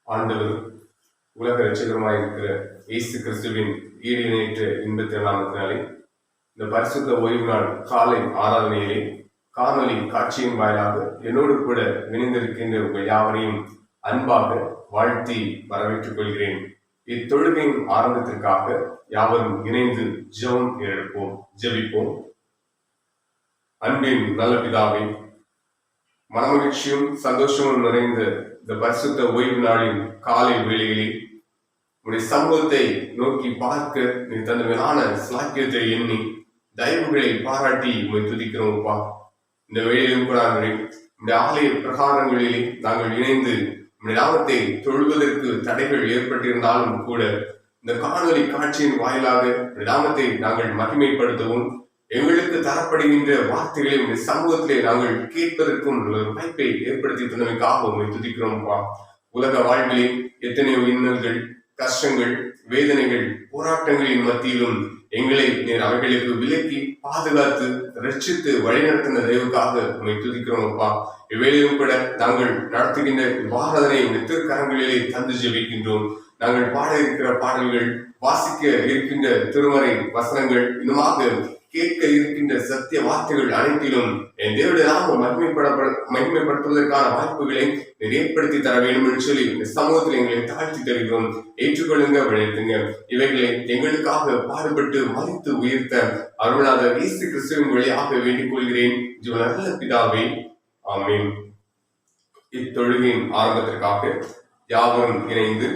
ஆண்டவர் உலக ரட்சகருமாயிருக்கிற இயேசு கிறிஸ்துவின் ஈடு இணையற்ற இன்பத்தின் நாமத்தினாலே இந்த பரிசுத்த ஓய்வு நாள் காலை ஆராதனையிலே காணொலி காட்சியின் வாயிலாக என்னோடு கூட இணைந்திருக்கின்ற உங்கள் யாவரையும் அன்பாக வாழ்த்தி வரவேற்றுக் கொள்கிறேன். இத்தொழுகையின் ஆரம்பத்திற்காக யாவரும் இணைந்து ஜெபம் எடுப்போம், ஜெபிப்போம். அன்பின் நல்ல பிதாவே, மனமகிழ்ச்சியும் சந்தோஷமும் நிறைந்த இந்த பரிசுத்த ஓய்வு நாளின் காலை வேளையிலே உடைய சமூகத்தை நோக்கி பார்க்க நீ தந்த மேலான சாக்கியத்தை எண்ணி தயவுகளை பாராட்டி உண்மை துதிக்கிறோம்ப்பா. இந்த வேளையிலும் கூட இந்த ஆலய பிரகாரங்களிலே நாங்கள் இணைந்து உடைய நாமத்தை தொழுவதற்கு தடைகள் ஏற்பட்டிருந்தாலும் கூட இந்த காணொலி காட்சியின் வாயிலாக நாமத்தை நாங்கள் மகிமைப்படுத்தவும் எங்களுக்கு தரப்படுகின்ற வார்த்தைகளை உடைய சமூகத்திலே நாங்கள் கேட்பதற்கும் ஒரு வாய்ப்பை ஏற்படுத்தி தந்தமைக்காக உண்மை துதிக்கிறோம்ப்பா. உலக வாழ்விலே எத்தனையோ இன்னல்கள், கஷ்டங்கள், வேதனைகள், போராட்டங்களின் மத்தியிலும் எங்களை நீர் அவைகளுக்கு விலக்கி பாதுகாத்து ரட்சித்து வழிநடத்தின தயவுக்காக உண்மை துதிக்கிறோம்ப்பா. இவ்வேளையும் கூட நாங்கள் நடத்துகின்ற வாரதனை இந்த திருக்கரங்களிலே தந்து ஜெபிக்கின்றோம். நாங்கள் பாட இருக்கிற பாடல்கள், வாசிக்க இருக்கின்ற திருமறை வசனங்கள், இன்னுமாக கேட்க இருக்கின்ற சத்திய வார்த்தைகள் அனைத்திலும் என் தேவனுடைய நாமம் மகிமைப்படுத்துவதற்கான வாய்ப்புகளை ஏற்படுத்தி தர வேண்டும் என்று சொல்லி இந்த சமூகத்தில் எங்களை தாழ்த்தி தருகிறோம். ஏற்றுக்கொள்ளுங்க, விளைத்துங்க. இவைகளை எங்களுக்காக பாடுபட்டு மதித்து உயர்த்த அருளாளர் இயேசு கிறிஸ்துவின் வழியாக வேண்டிக் கொள்கிறேன் நல்ல பிதாவே, ஆமென். இத்தொழுகையின் ஆரம்பத்திற்காக யாவரும் இணைந்து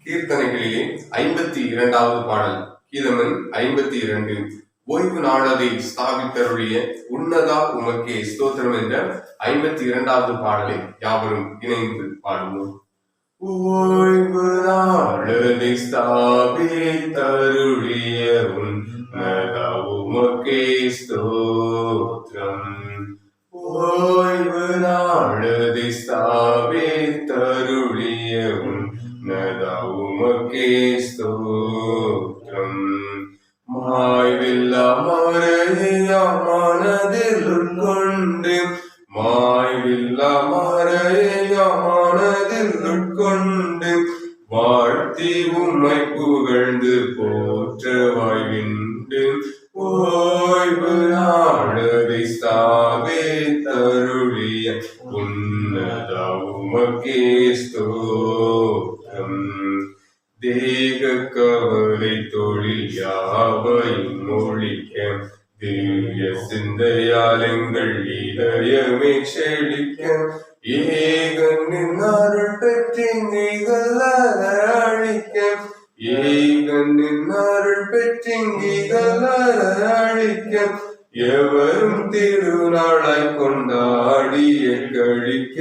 கீர்த்தனைகளிலே 52வது பாடல், கீதமன் 52, ஓய்வு நாளதை ஸ்தாபித்தருடைய உன்னதா உமக்கே ஸ்தோத்திரம் என்ற 52வது பாடலை யாவரும் இணைந்து பாடுவோம். ஓய்வு நாளதை ஸ்தாபித்தருடைய உன்னதா உமக்கே ஸ்தோத்திரம். ஓய்வு நாளதை ஸ்தாபித்தருடைய உன்னதா உமக்கே ஸ்தோத்திரம். மாய்வில்லா மறையா மனதில் உட்கொண்டு, மாய்வில்லா மறையா மனதில் உட்கொண்டு, வாழ்த்தி உம்மை புகழ்ந்து போற்ற வாய்விண்டு, ஓய்வு நாளதை ஸ்தாபித்தருளிய உன்னதா உமக்கே ஸ்தோத்திரம். தேக கவலை தொழில் யாவையும் ஒழிக்க, திவ்ய சிந்தையால் எங்கள் இதயமே செழிக்க, ஏகனின் அருள் பெற்றிங்கள் அழிக்க, ஏகனின் அருள் பெற்றிங்கள் அழிக்க, எவரும் திருநாளாய் கொண்டாடிய கழிக்க,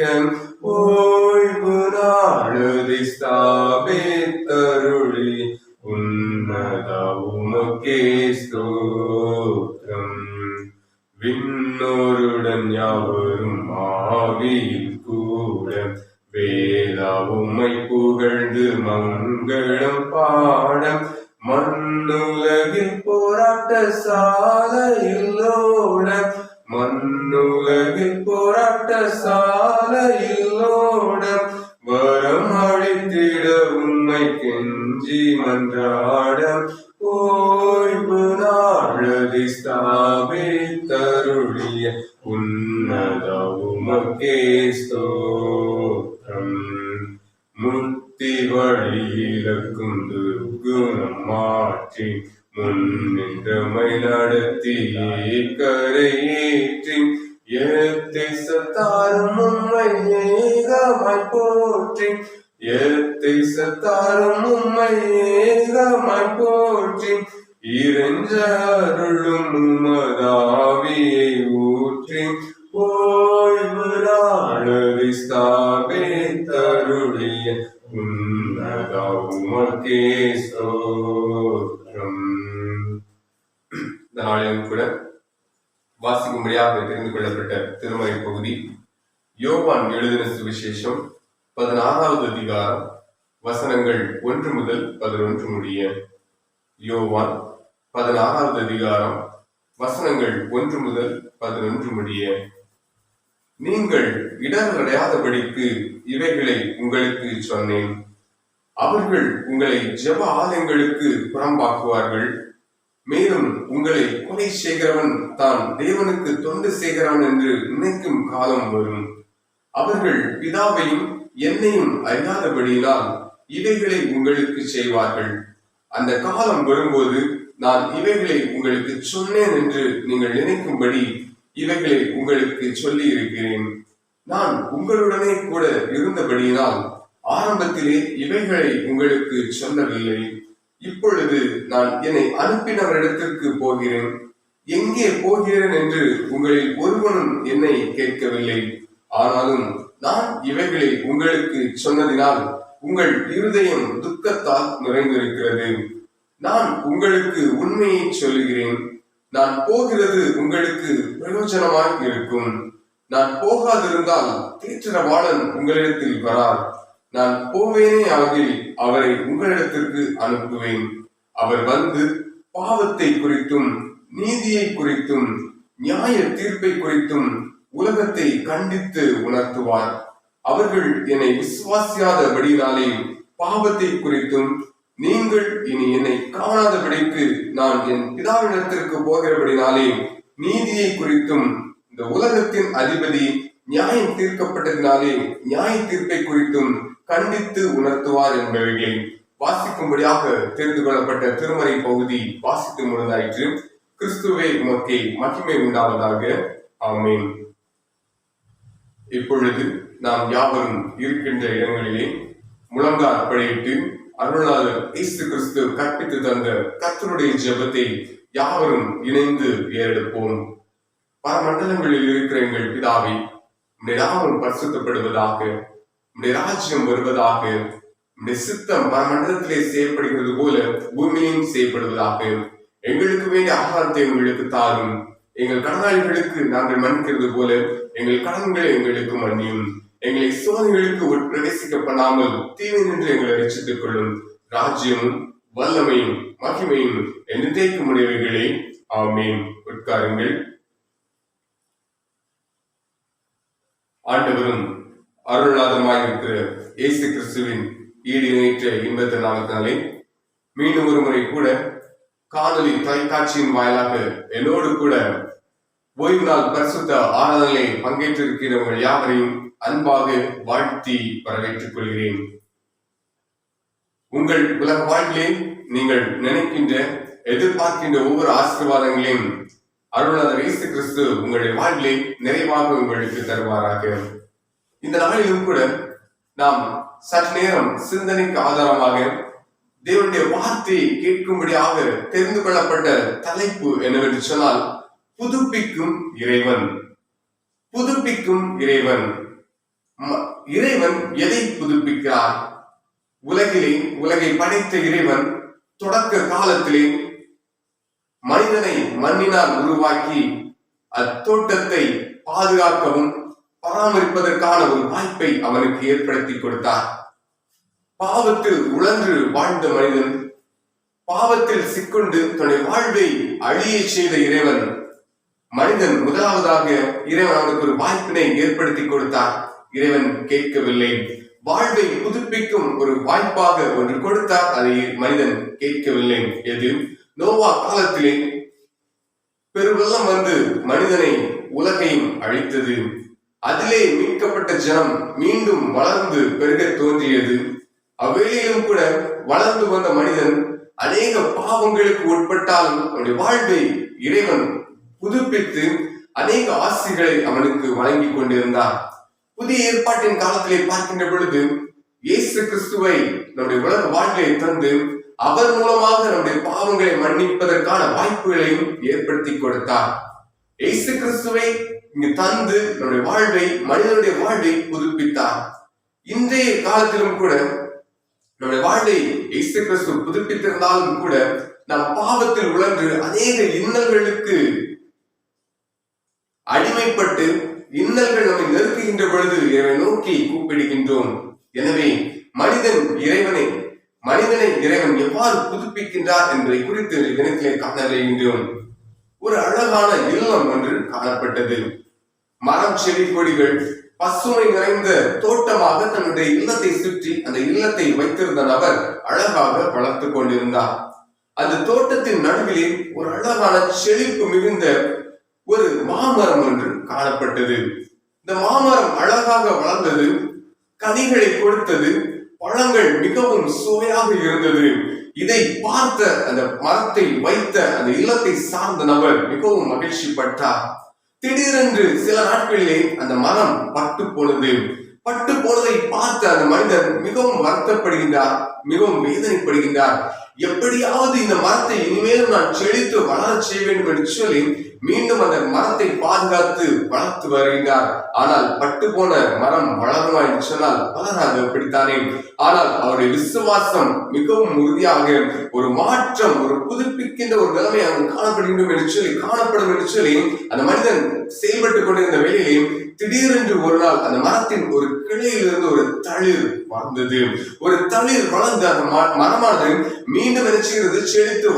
ஓய்வு நாளதை ஸ்தாபித்தருளி உன்னதா உமக்கே ஸ்தோத்திரம். விண்ணோருடன் யாவரும் ஆவியில் கூட, வேதா உம்மை புகழ்ந்து மங்களம் பாட, மண்ணுலகில் போராட்ட சாலையிலோட, மண்ணுலகில் போராட்ட சாலையிலோட, வரம் அளித்திட உம்மை கெஞ்சி மன்றாட, ஓய்வு நாளதை ஸ்தாபித்தருளிய உன்னதா உமக்கே ஸ்தோத்திரம். முத்தி வழியிலக்கும் துர்குணம் மாற்றி, முன்னின்றமை நடத்தி கரையேற்றி, எத்திசத்தாரும் உம்மை ஏகமாய் போற்றி, எத்திசத்தாரும் உம்மை ஏகமாய் போற்றி, இறைஞ்ச அருளும் உமதாவியை ஊற்றி, ஓய்வு நாளதை ஸ்தாபித்தருளிய உன்னதா உமக்கே ஸ்தோத்திரம். இந்த நாளிலும் கூட வாசிக்கும்படியாக தெரிந்து கொள்ளப்பட்ட திருமறை பகுதி யோவான் எழுதின சுவிசேஷம் 16வது அதிகாரம் வசனங்கள் 1 முதல் 11 முடிய. யோவான் 16வது அதிகாரம் வசனங்கள் 1 முதல் 11 முடிய. நீங்கள் இடரடையாதபடிக்கு இவைகளை உங்களுக்கு சொன்னேன். அவர்கள் உங்களை ஜெப ஆலயங்களுக்கு புறம்பாக்குவார்கள். மேலும் உங்களை கொலை செய்கிறவன் தான் தேவனுக்கு தொண்டு செய்கிறவன் என்று நினைக்கும் காலம் வரும். அவர்கள் பிதாவையும் என்னையும் அறியாதபடியினால் இவைகளை உங்களுக்கு செய்வார்கள். அந்த காலம் வரும்போது நான் இவைகளை உங்களுக்கு சொன்னேன் என்று நீங்கள் நினைக்கும்படி இவைகளை உங்களுக்கு சொல்லி இருக்கிறேன். நான் உங்களுடனே கூட இருந்தபடியினால் ஆரம்பத்திலே இவைகளை உங்களுக்கு சொல்லவில்லை. இப்பொழுது நான் என்னை அனுப்பினவரிடத்திற்கு போகிறேன். எங்கே போகிறேன் என்று உங்களில் ஒருவனும் என்னை கேட்கவில்லை. ஆனாலும் நான் இவைகளை உங்களுக்கு சொன்னதினால் உங்கள் இருதயம் துக்கத்தால் நிறைந்திருக்கிறது. நான் உங்களுக்கு உண்மையை சொல்லுகிறேன். நான் போகிறது உங்களுக்கு பிரயோஜனமாய் இருக்கும். நான் போகாதிருந்தால் தேற்றரவாளன் உங்களிடத்தில் வரார். நான் போவேனே ஆகில் அவரை உங்களிடத்திற்கு அனுப்புவேன். அவர் வந்து பாவத்தை குறித்தும் நீதியை குறித்தும் நியாய தீர்ப்பை குறித்தும் உலகத்தை கண்டித்து உணர்த்துவார். அவர்கள் என்னை விசுவாசியாதபடினாலே பாவத்தை குறித்தும் நீங்கள் இனி என்னை காணாதபடிக்கு நான் என் பிதாவிடத்திற்கு போகிறபடினாலே நீதியை குறித்தும் இந்த உலகத்தின் அதிபதி நியாயம் தீர்க்கப்பட்டதினாலே நியாய தீர்ப்பை குறித்தும் கண்டித்து உணர்த்துவார் என்பவைகளை வாசிக்கும்படியாக தெரிந்து கொள்ளப்பட்ட திருமறை பகுதி வாசித்து முடிந்தாயிற்று. கிறிஸ்துவே உமக்கே மகிமை உண்டாவதாக. ஆமென். இப்பொழுது நாம் யாவரும் இருக்கின்ற இடங்களிலே முழங்கால் படியிட்டு அருள்நாதர் இயேசு கிறிஸ்து கற்பித்து தந்த கர்த்தருடைய ஜெபத்தை யாவரும் இணைந்து ஏறெடுப்போம். பல மண்டலங்களில் இருக்கிற எங்கள் பிதாவை, உம்முடைய நாமம் பரிசுத்தப்படுவதாக, உம்முடைய ராஜ்யம் வருவதாக, உம்முடைய சித்தம் பல மண்டலத்திலே செய்யப்படுகிறது போல பூமியிலும் செய்யப்படுவதாக. எங்களுக்கு வேண்டிய ஆகாரத்தை எங்களுக்கு தாரும். எங்கள் கடனாளிகளுக்கு நாங்கள் மன்னிக்கிறது போல எங்கள் கடன்களை எங்களுக்கு மன்னியும். எங்களை சோதனைகளுக்கு உட்பிரவேசிக்க பண்ணாமல் தீமை நின்று எங்களை ரட்சித்துக் கொள்ளும். ராஜ்யமும் வல்லமையும் மகிமையும் என்றைக்கும் உடையவைகளே. ஆமென். உட்காருங்கள். ஆண்டவரும் அருள்நாதமாயிருக்கிற இயேசு கிறிஸ்துவின் ஈடு இணைற்ற இன்பத்த நாமத்தினாலே மீண்டும் ஒரு முறை கூட காணொலி தொலைக்காட்சியின் வாயிலாக என்னோடு கூட ஓய்வு நாள் பரிசுத்த ஆராதனையை பங்கேற்றிருக்கிறவர்கள் யாவரையும் அன்பாக வாழ்த்தி வரவேற்றுக் கொள்கிறேன். உங்கள் உலக வாழ்விலே நீங்கள் நினைக்கின்ற எதிர்பார்க்கின்ற ஒவ்வொரு ஆசீர்வாதங்களையும் அருள்நாதர் இயேசு கிறிஸ்து உங்களுடைய வாழ்விலே நிறைவாக உங்களுக்கு தருவாராக. இந்த நாளிலும் கூட நாம் சற்று நேரம் சிந்தனைக்கு ஆதாரமாக தேவனுடைய வார்த்தையை கேட்கும்படியாக தெரிந்து கொள்ளப்பட்ட தலைப்பு என்னவென்று சொன்னால், புதுப்பிக்கும் இறைவன். புதுப்பிக்கும் இறைவன். இறைவன் எதை புதுப்பிக்கிறார்? உலகை படைத்த இறைவன் தொடக்க காலத்திலே மனிதனை மண்ணினால் உருவாக்கி அத்தோட்டத்தை பாதுகாக்கவும் பராமரிப்பதற்கான ஒரு வாய்ப்பை அவனுக்கு ஏற்படுத்தி கொடுத்தார். பாவத்தில் உழன்று வாழ்ந்த மனிதன் பாவத்தில் சிக்கொண்டு தன்னுடைய வாழ்வை அழிய செய்த இறைவன் மனிதன் முதலாவதாக இறைவன் அவனுக்கு ஒரு வாய்ப்பினை ஏற்படுத்தி கொடுத்தார். இறைவன் கேட்கவில்லை. வாழ்வை புதுப்பிக்கும் ஒரு வாய்ப்பாக ஒன்று கொடுத்தார். அதை மனிதன் கேட்கவில்லை. எது? நோவா காலத்திலே பெருவெள்ளம் வந்து மனிதனை உலகையும் அழித்தது. அதிலே மீட்கப்பட்ட ஜனம் மீண்டும் வளர்ந்து பெருக தோன்றியது. அவ்வேளையிலும் கூட வளர்ந்து வந்த மனிதன் அநேக பாவங்களுக்கு உட்பட்டாலும் அவனுடைய வாழ்வை இறைவன் புதுப்பித்து அநேக ஆசிகளை அவனுக்கு வழங்கி கொண்டிருந்தார். புதிய ஏற்பாட்டின் காலத்திலே பார்க்கின்ற பொழுது இயேசு கிறிஸ்துவை நம்முடைய உலக வாழ்வை தந்து அவர் மூலமாக நம்முடைய பாவங்களை மன்னிப்பதற்கான வாய்ப்புகளையும் ஏற்படுத்தி கொடுத்தார். இயேசு கிறிஸ்துவை இங்கு தந்து நம்முடைய வாழ்வை, மனிதனுடைய வாழ்வை புதுப்பித்தார். இன்றைய காலத்திலும் கூட நம்முடைய வாழ்வை இயேசு கிறிஸ்து புதுப்பித்திருந்தாலும் கூட நாம் பாவத்தில் உழன்று அநேக இன்னல்களுக்கு அடிமைப்பட்டு இன்னல்கள் நம்மை நெருக்குகின்ற பொழுது இறைவனை நோக்கி கூப்பிடுகின்றோம். எனவே மனிதனை இறைவன் எவ்வாறு புதுப்பிக்கின்றார் என்பதை குறித்து தினத்திலே காண வருகின்றோம். ஒரு அழகான இல்லம் ஒன்று காணப்பட்டது. மரம், செடி, கொடிகள் பசுமை நிறைந்த தோட்டமாக தன்னுடைய இல்லத்தை சுற்றி அந்த இல்லத்தை வைத்திருந்த நபர் அழகாக வளர்த்து கொண்டிருந்தார். அந்த தோட்டத்தின் நடுவிலே ஒரு அழகான செழிப்பு மிகுந்த ஒரு மாமரம் ஒன்று காணப்பட்டது. இந்த மாமரம் அழகாக வளர்ந்தது, கனிகளை கொடுத்தது, பழங்கள் மிகவும் சுவையாக இருந்தது. இதை பார்த்த அந்த மரத்தை வைத்த அந்த இல்லத்தை சார்ந்த நபர் மிகவும் மகிழ்ச்சி பட்டார். திடீரென்று சில நாட்களிலே அந்த மரம் பட்டு போனது. பட்டு போனதை பார்த்த அந்த மனிதன் மிகவும் வருத்தப்படுகின்றார், மிகவும் வேதனைப்படுகின்றார். எப்படியாவது இந்த மரத்தை இனிமேலும் நான் செழித்து வளர செய்ய வேண்டும் என்று சொல்லி மீண்டும் அந்த மரத்தை பாதுகாத்து வளர்த்து வருகின்றார். ஆனால் பட்டு போன மரம் வளருமா என்று சொன்னால் வளராது, அப்படித்தானே. ஆனால் அவருடைய விசுவாசம் மிகவும் உறுதியாக ஒரு மாற்றம், ஒரு புதுப்பிக்கின்ற ஒரு நிலைமை அங்கு காணப்படும் என்று சொல்லி அந்த மனிதன் செயல்பட்டு கொண்டிருந்த வேளையிலே திடீரென்று ஒரு நாள் அந்த மரத்தின் ஒரு கிளையிலிருந்து ஒரு தளிர் வளர்ந்தது. ஒரு தளிர் வளர்ந்து அந்த மரமானது மீண்டும் நினைச்சுகிறது செழித்து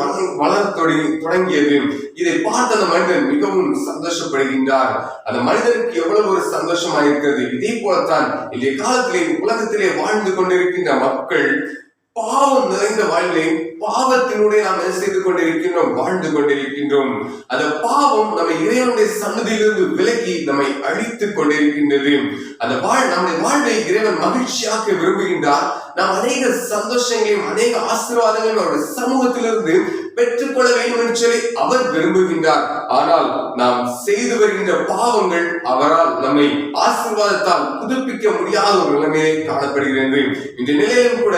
வளர தொடங்கியது. இதை பார்த்த அந்த மனிதன் மிகவும் சந்தோஷப்படுகின்றார். அந்த மனிதனுக்கு எவ்வளவு ஒரு சந்தோஷமா இருக்கிறது. இதே போலத்தான் இன்றைய காலத்திலே உலகத்திலே வாழ்ந்து கொண்டிருக்கின்ற மக்கள் பாவம் நிறைந்த வாழ்வை பாவத்தினுடைய நாம் என்ன செய்து கொண்டிருக்கின்றோம், வாழ்ந்து கொண்டிருக்கின்றோம். அந்த பாவம் நம்மை இறைவனுடைய சன்னதியிலிருந்து விலக்கி நம்மை அழித்துக் கொண்டிருக்கின்றது. அந்த நம்முடைய வாழ்வை இறைவன் மகிழ்ச்சியாக விரும்புகின்றார். நாம் அநேக சந்தோஷங்களையும் அநேக ஆசீர்வாதங்களையும் அவருடைய சமூகத்திலிருந்து பெற்றுக்கொள்ள வேண்டும் என்று சொல்லி அவர் விரும்புகின்றார். ஆனால் நாம் செய்து வருகின்ற பாவங்கள் அவரால் நம்மை ஆசீர்வாதத்தால் புதுப்பிக்க முடியாத ஒரு நிலைமையை காணப்படுகிறது. இந்த நிலையிலும் கூட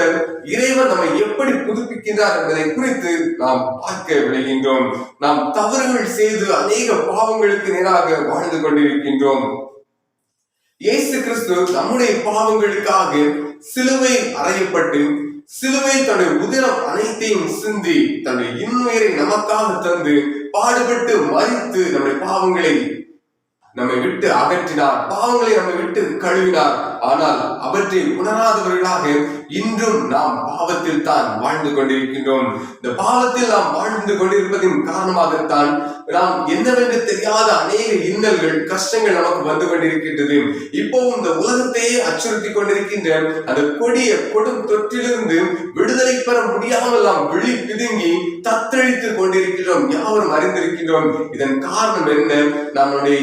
இறைவன் நம்மை எப்படி புதுப்பிக்கின்றார் என்பதை குறித்து நாம் பார்க்க விளைகின்றோம். நாம் தவறுகள் செய்து அநேக பாவங்களுக்கு நேராக வாழ்ந்து கொண்டிருக்கின்றோம். இயேசு கிறிஸ்து நம்முடைய பாவங்களுக்காக சிலுவையில் அறையப்பட்டு சிலுவையில் தன்னுடைய உதிரம் அனைத்தையும் சிந்தி தன்னுடைய இன்னுயிரை நமக்காக தந்து பாடுபட்டு மரித்து நம்முடைய பாவங்களை நம்மை விட்டு அகற்றினார், பாவங்களை நம்மை விட்டு கழுவினார். ஆனால் அவற்றை உணராதவர்களாக இன்றும் நாம் பாவத்தில் தான் வாழ்ந்து கொண்டிருக்கின்றோம். இந்த பாவத்தில் நாம் வாழ்ந்து கொண்டிருப்பதின் காரணமாகத்தான் நாம் என்னவென்று தெரியாத அநேக இன்னல்கள், கஷ்டங்கள் நமக்கு வந்து கொண்டிருக்கின்றது. இப்போவும் இந்த உலகத்தையே அச்சுறுத்தி கொண்டிருக்கின்ற அந்த கொடிய கொடும் தொற்றிலிருந்து விடுதலை பெற முடியாமல் நாம் விழி பிதுங்கி தத்தளித்துக் கொண்டிருக்கிறோம். யாவரும் அறிந்திருக்கின்றோம். இதன் காரணம் என்ன? நம்முடைய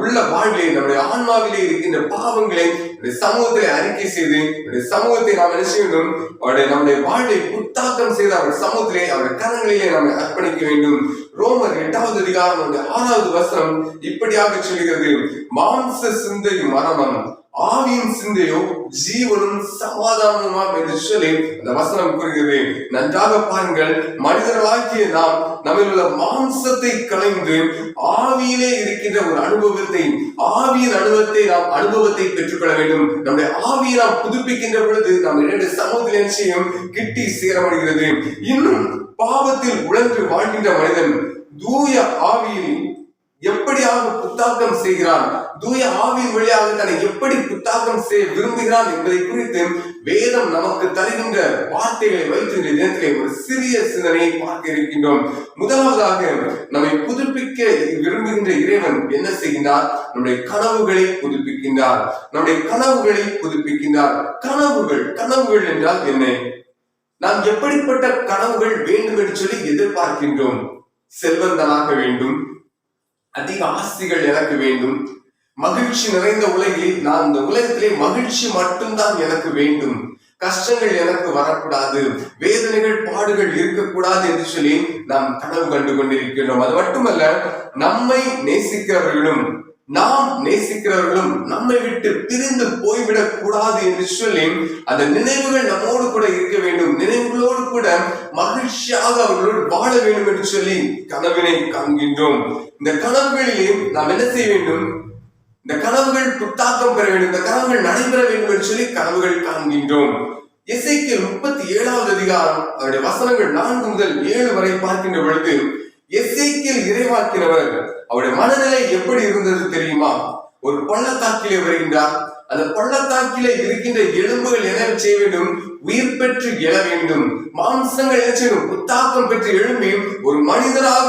உள்ள வாழ்விலே, நம்முடைய ஆன்மாவிலே இருக்கின்ற பாவங்களை சமூகத்திலே அறிக்கை செய்து சமூகத்தை நாம் என்ன செய்யணும், நம்முடைய வாழ்வை புத்தாக்கம் செய்து அவர் சமூகத்திலே அவருடைய கரங்களிலே நாம் அர்ப்பணிக்க வேண்டும். ரோமர் 8வது அதிகாரம் 6வது வசனம் இப்படியாக சொல்கிறது, மாம்ச சிந்தை மரணம், ஆவியின் சிந்தையோ ஜீவனும் சமாதானமுமாம் என்று சொல்லி அந்த வசனம் கூறுகிறது. நன்றாக பாருங்கள், மனிதர்களாகிய நாம் நம்மில் உள்ள மாம்சத்தை களைந்து ஆவியிலே இருக்கின்ற ஒரு அனுபவத்தை, ஆவியின் அனுபவத்தை பெற்றுக்கொள்ள வேண்டும். நம்முடைய ஆவியை நாம் புதுப்பிக்கின்ற பொழுது நாம் இரண்டு சமூகத்தில் நிச்சயம் கிட்டி சேரப்படுகிறது. இன்னும் பாவத்தில் உழன்று வாழ்கின்ற மனிதன் தூய ஆவியில் எப்படியாக புத்தாக்கம் செய்கிறான், தூய ஆவியின் வழியாக தன்னை எப்படி புத்தாக்கம் செய்ய விரும்புகிறான் என்பதை குறித்து வேதம் நமக்கு தருகின்ற வார்த்தைகளை வைத்து இந்த தினத்திலே ஒரு சிறிய சிந்தனையை பார்க்க இருக்கின்றோம். முதலாவதாக நம்மை புதுப்பிக்க விரும்புகின்ற இறைவன் என்ன செய்கின்றார்? நம்முடைய கனவுகளை புதுப்பிக்கின்றார். நம்முடைய கனவுகளை புதுப்பிக்கின்றார். கனவுகள் என்றால் என்ன? நாம் எப்படிப்பட்ட கனவுகள் வேண்டும் என்று சொல்லி எதிர்பார்க்கின்றோம்? செல்வந்தனாக வேண்டும், அதிக ஆஸ்திகள் எனக்கு வேண்டும், மகிழ்ச்சி நிறைந்த உலகில் நான் இந்த உலகத்திலே மகிழ்ச்சி மட்டும்தான் எனக்கு வேண்டும், கஷ்டங்கள் எனக்கு வரக்கூடாது, வேதனைகள் பாடுகள் இருக்கக்கூடாது என்று சொல்லி நாம் கனவு கண்டு கொண்டிருக்கின்றோம். அது மட்டுமல்ல, நம்மை நேசிக்கிறவர்களும் நாம் நேசிக்கிறவர்களும் நம்மை விட்டு பிரிந்து போய்விடக் கூடாது என்று சொல்லி அந்த நினைவுகள் நம்மோடு கூட இருக்க வேண்டும், நினைவுகளோடு கூட மகிழ்ச்சியாக அவர்களோடு வாழ வேண்டும் என்று சொல்லி கனவினை காண்கின்றோம். இந்த கனவுகளிலே நாம் என்ன செய்ய வேண்டும்? இந்த கனவுகள் புத்தாக்கம் பெற வேண்டும், இந்த கனவுகள் நடைபெற வேண்டும் என்று சொல்லி கனவுகள் காண்கின்றோம். எசேக்கியேல் 37வது அதிகாரம் அவருடைய வசனங்கள் 4 முதல் 7 வரை பார்க்கின்ற பொழுது எசேக்கியேல் இறைவாக்கினவர் அவருடைய மனநிலை எப்படி இருந்தது தெரியுமா? ஒரு பள்ளத்தாக்கிலே வருகின்றார். அந்த பள்ளத்தாக்கிலே இருக்கின்ற எலும்புகள் என்ன செய்ய வேண்டும்? உயிர் பெற்று எழ வேண்டும். மாம்சங்கள் என்ன செய்யணும்? புத்தாக்கம் பெற்று எழும்பி ஒரு மனிதனாக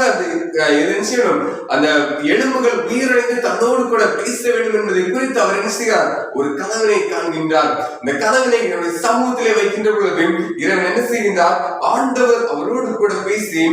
அந்த எலும்புகள் உயிரடைந்து தன்னோடு கூட பேச வேண்டும் என்பதை குறித்து அவர் என்ன செய்கிறார்? ஒரு கனவினை காண்கின்றார். இந்த கனவினை என்னுடைய சமூகத்திலே வைக்கின்ற பொழுது இறைவன் என்ன செய்கின்றார்? ஆண்டவர் அவரோடு கூட பேசி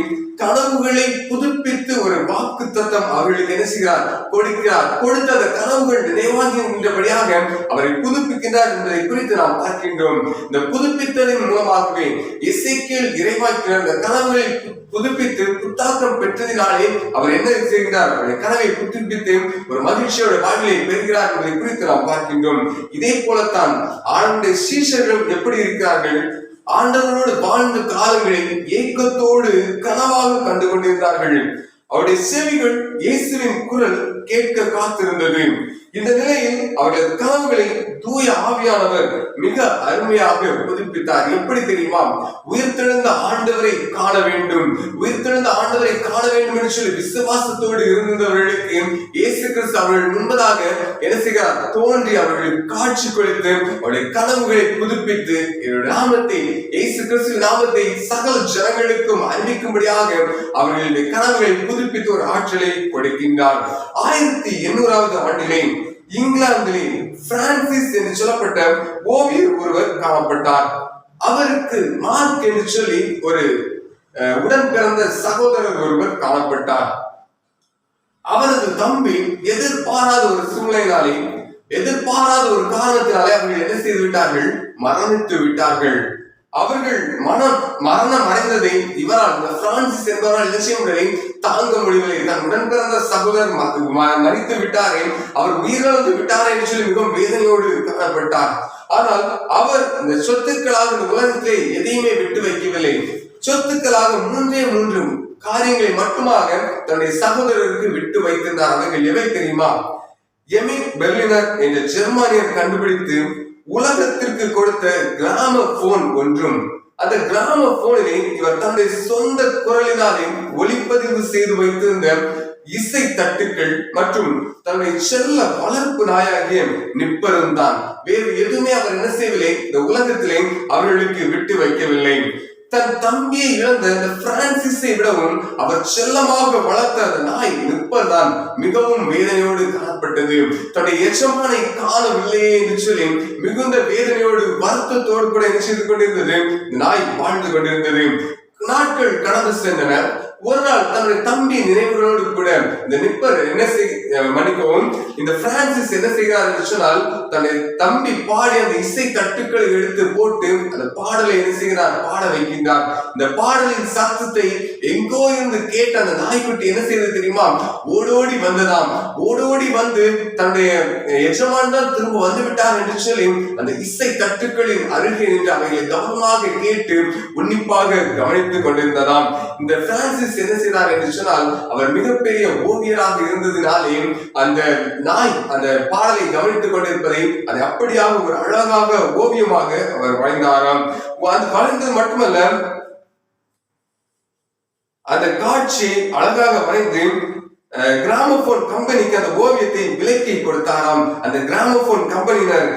கனவுகளை புதுப்பித்து ஒரு வாக்கு தத்தம் அவர்களுக்கு என்ன செய்கிறார்? கொடுக்கிறார். கொடுத்த அந்த கனவுகள் நினைவாகின்றபடியாக அவரை புதுப்பிக்கின்றார் என்பதை குறித்து நாம் பார்க்கின்றோம். இந்த புதுப்பித்தலின் மூலமாகவே எசேக்கியேல் இறைவாக்கினர் அந்த கனவுகளை புதுப்பித்து புத்தாக்கம் பெற்றதினாலே அவர் என்ன செய்கிறார்? அவருடைய கனவை புதுப்பித்து ஒரு மகிழ்ச்சியோட வாழ்விலை பெறுகிறார் என்பதை குறித்து நாம் பார்க்கின்றோம். இதே போலத்தான் ஆண்டவருடைய சீஷர்கள் எப்படி இருக்கிறார்கள்? ஆண்டவரோடு வாழ்ந்த காலங்களை ஏக்கத்தோடு கனவாக கண்டு கொண்டிருந்தார்கள். அவருடைய செவிகள் இயேசுவின் குரல் கேட்க காத்திருந்தது. இந்த நிலையில் அவர்கள் கனவுகளை தூய ஆவியானவர் மிக அருமையாக புதுப்பித்தார். எப்படி தெரியுமா? உயிர்த்தெழுந்த ஆண்டவரை காண வேண்டும், உயிர்த்தெழுந்த ஆண்டவரை காண வேண்டும் என்று சொல்லி விசுவாசத்தோடு இருந்தவர்களுக்கு இயேசு கிறிஸ்து அவர்கள் முன்பதாக என்ன செய்கிறார்? தோன்றி அவர்களுக்கு காட்சி கொடுத்து அவருடைய கனவுகளை புதுப்பித்து நாமத்தை, இயேசு கிறிஸ்து நாமத்தை சகல ஜனங்களுக்கும் அறிவிக்கும்படியாக அவர்களுடைய கனவுகளை புதுப்பித்து ஒரு ஆற்றலை கொடுக்கின்றார். 1800ஆவது ஆண்டிலே இங்கிலாந்திலே பிரான்சிஸ் என்று சொல்லப்பட்ட ஓவியர் ஒருவர் காணப்பட்டார். அவருக்கு மார்க் என்று சொல்லி ஒரு உடன் பிறந்த சகோதரர் ஒருவர் காணப்பட்டார். அவரது தம்பி எதிர்பாராத ஒரு சூழ்நிலையினாலே, எதிர்பாராத ஒரு காரணத்தினாலே அவர்கள் என்ன செய்து விட்டார்கள்? மரணித்து விட்டார்கள். அவர்கள் மரணம் அடைந்ததை இவரால், இந்த பிரான்சிஸ் என்பவரால் நிச்சயமுறை தாங்க முடியவில்லை. தன் உடன் பிறந்த சகோதரர் மறித்து விட்டாரே, அவர் உயிரிழந்து விட்டாரே என்று சொல்லி மிகவும் வேதனையோடு காணப்பட்டார். ஆனால் அவர் இந்த சொத்துக்களாக இந்த உலகத்திலே எதையுமே விட்டு வைக்கவில்லை. சொத்துக்களாக 3 காரியங்களை மட்டுமாக தன்னுடைய சகோதரருக்கு விட்டு வைத்திருந்தார். அவர்கள் எவை தெரியுமா? எமில் பெர்லினர் என்ற ஜெர்மானியர் கண்டுபிடித்து உலகத்திற்கு கொடுத்த கிராமபோன் ஒன்றும், அந்த கிராமபோனிலே இவர் தன்னுடைய சொந்த குரலினாலே ஒளிப்பதிவு செய்து வைத்திருந்த இசை தட்டுக்கள் மற்றும் தன்னுடைய செல்ல வளர்ப்பு நாயாகிய நிப்பரும் தான். வேறு எதுவுமே அவர் என்ன செய்யவில்லை, இந்த உலகத்திலே அவர்களுக்கு விட்டு வைக்கவில்லை. தன் தம்பியை இழந்த இந்த பிரான்சிஸை விடவும் அவர் செல்லமாக வளர்த்த அந்த நாய் நிப்பர் தான் மிகவும் வேதனையோடு காணப்பட்டது. தன்னுடைய எஜமானை காணவில்லையே என்று சொல்லி மிகுந்த வேதனையோடு வருத்தத்தோடு கூட என்ன செய்து கொண்டிருந்தது? நாய் வாழ்ந்து கொண்டிருந்தது. நாட்கள் கடந்து சென்றன. ஒரு நாள் தன்னுடைய தம்பி நினைவுகளோடு கூட இந்த நிப்பர் என்ன மன்னிக்கவும் இந்த பிரான்சிஸ் என்ன செய்கிறார் என்று சொன்னால், தன்னுடைய தம்பி பாடி அந்த இசை தட்டுக்களை எடுத்து போட்டு அந்த பாடலை என்ன செய்கிறார்? பாட வைக்கின்றார். இந்த பாடலின் சத்தத்தை எங்கோ இருந்து கேட்ட அந்த நாய்க்குட்டி என்ன செய்தது தெரியுமா? ஓடோடி வந்ததாம். ஓடோடி வந்து தன்னுடைய எஜமான் தான் திரும்ப வந்து விட்டார் என்று சொல்லி அந்த இசை தட்டுக்களின் அருகே நின்று அவைகளை கவனமாக கேட்டு உன்னிப்பாக கவனித்துக் கொண்டிருந்ததாம். இந்த பிரான்சிஸ் என்ன செய்தார் என்று சொன்னால், அவர் மிகப்பெரிய ஓவியராக இருந்ததினாலே அந்த நாய் அந்த பாடலை கவனித்துக் கொண்டிருப்பதை அதை அப்படியாக ஒரு அழகாக ஓவியமாக அவர் வரைந்தாராம். அது வரைந்தது மட்டுமல்ல, அந்த காட்சி அழகாக வரைந்து கிராமபோன் கம்பெனிக்கு அந்த ஓவியத்தை விலைக்கு கொடுத்தாராம். அந்த கிராமபோன் கம்பெனியினர்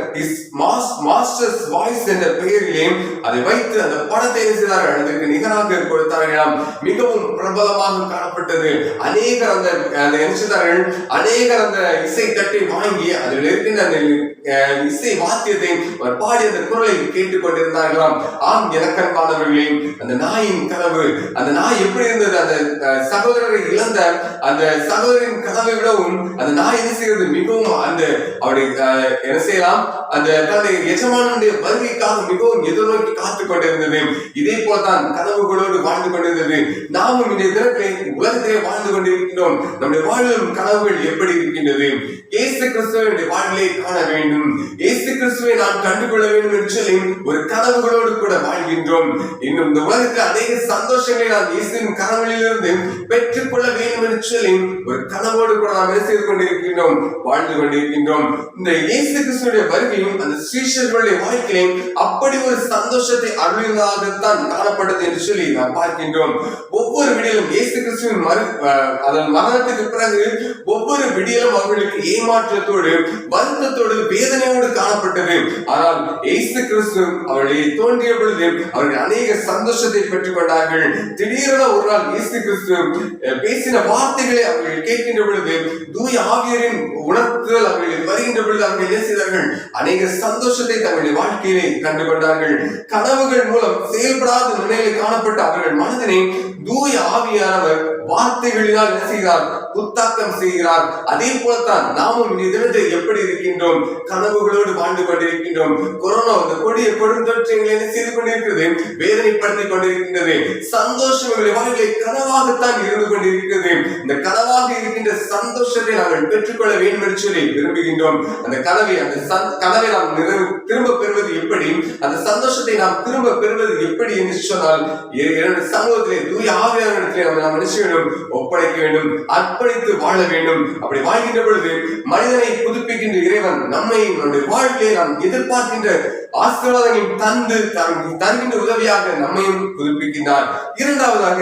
மாஸ்டர்ஸ் வாய்ஸ் என்ற பெயரிலே அதை வைத்து அந்த படத்தை செய்தார்கள். அதற்கு நிகராக கொடுத்தார்களாம். மிகவும் பிரபலமாக காணப்பட்டது. அநேகர் அந்த இசை தட்டை வாங்கி அதில் இருக்கின்ற அந்த இசை வாத்தியத்தை பாடி அந்த குரலை கேட்டுக் கொண்டிருந்தார்களாம். ஆம், எனக்கன்பானவர்களே, அந்த நாயின் கனவு, அந்த நாய் எப்படி இருந்தது? அந்த சகோதரரை இழந்த அந்த சகோதரின் கனவை விடவும் அந்த நாய் என்ன செய்கிறது? மிகவும் அந்த அவருடைய என்ன செய்யலாம், அந்த தன்னுடைய எஜமானுடைய வருகைக்காக மிகவும் எதிர்நோக்கி காத்துக் கொண்டிருந்தது. இதே போல்தான் கனவுகளோடு வாழ்ந்து கொண்டிருந்தது. நாமும் இந்த தினத்திலே உலகத்திலே வாழ்ந்து கொண்டிருக்கிறோம். நம்முடைய வாழ்விலும் கனவுகள் எப்படி இருக்கின்றது? இயேசு கிறிஸ்துவை வாழ்விலே காண வேண்டும், இயேசு கிறிஸ்துவை நாம் கண்டுகொள்ள வேண்டும் என்று சொல்லி ஒரு கனவுகளோடு கூட வாழ்கின்றோம். இன்னும் இந்த உலகத்தில் அநேக சந்தோஷங்களை நாம் இயேசுவின் கனவுகளிலிருந்து பெற்றுக் கொள்ள வேண்டும் என்று சொல்லி ஒரு கனவோடு கூட நாம் என்ன செய்து கொண்டிருக்கின்றோம்? வாழ்ந்து கொண்டிருக்கின்றோம். இந்த இயேசு கிறிஸ்துடைய வருகையும் அந்த சீஷர்களுடைய வாழ்க்கையிலும் அப்படி ஒரு சந்தோஷத்தை அருளினாகத்தான் காணப்பட்டது என்று சொல்லி நாம் பார்க்கின்றோம். ஒவ்வொரு விடியலும் இயேசு கிறிஸ்துவின் அதன் மரணத்துக்கு பிறகு ஒவ்வொரு விடியலும் அவர்களுக்கு ஏமாற்றத்தோடு வருத்தத்தோடு வேதனையோடு காணப்பட்டது காணப்பட்டது. ஆனால் இயேசு கிறிஸ்து அவர்களை தோன்றிய பொழுது அவர்கள் அநேக சந்தோஷத்தை பெற்றுக் கொண்டார்கள். திடீரென ஒரு நாள் இயேசு கிறிஸ்து பேசின வார்த்தைகளை அவர்கள் கேட்கின்ற பொழுது, தூய ஆவியரின் உணர்த்துதல் அவர்கள் வருகின்ற பொழுது அவர்கள் என்ன செய்தார்கள்? அநேக சந்தோஷத்தை தங்களுடைய வாழ்க்கையிலே கண்டு கொண்டார்கள். கனவுகள் மூலம் செயல்படாத நிலையில் காணப்பட்ட அவர்கள் மனதினை தூய ஆவியானவர் வார்த்தைகளினால் என்ன செய்கிறார்? புத்தாக்கம் செய்கிறார். அதே போலத்தான் நாமும் இந்த தினத்தை எப்படி இருக்கின்றோம்? கனவுகளோடு வாழ்ந்து கொண்டிருக்கின்றோம். கொரோனா இந்த கொடிய கொடுந்தொற்று என்ன செய்து கொண்டிருக்கிறது? வேதனைப்படுத்திக் கொண்டிருக்கின்றது. சந்தோஷம் வாழ்க்கை கனவாகத்தான் இருந்து கொண்டிருக்கிறது. இந்த கனவாக இருக்கின்ற சந்தோஷத்தை நாங்கள் பெற்றுக்கொள்ள வேண்டும் என்று சொல்லி விரும்புகின்றோம். அந்த கனவை நாம் திரும்ப பெறுவது எப்படி? அந்த சந்தோஷத்தை நாம் திரும்ப பெறுவது எப்படி என்று சொன்னால், இரண்டு சமூகத்திலே தூய ஆவியானவரிடத்திலே நாம் நினைச்ச வேண்டும், ஒப்படைக்க வேண்டும், அர்ப்பணித்து வாழ வேண்டும். அப்படி வாழ்கின்ற பொழுது மனிதனை புதுப்பிக்கின்ற இறைவன் நம்மை நம்முடைய வாழ்க்கையை நாம் எதிர்பார்க்கின்ற ஆசீர்வாதங்களை தருகின்ற உதவியாக நம்மையும் புதுப்பிக்கின்றார். இரண்டாவதாக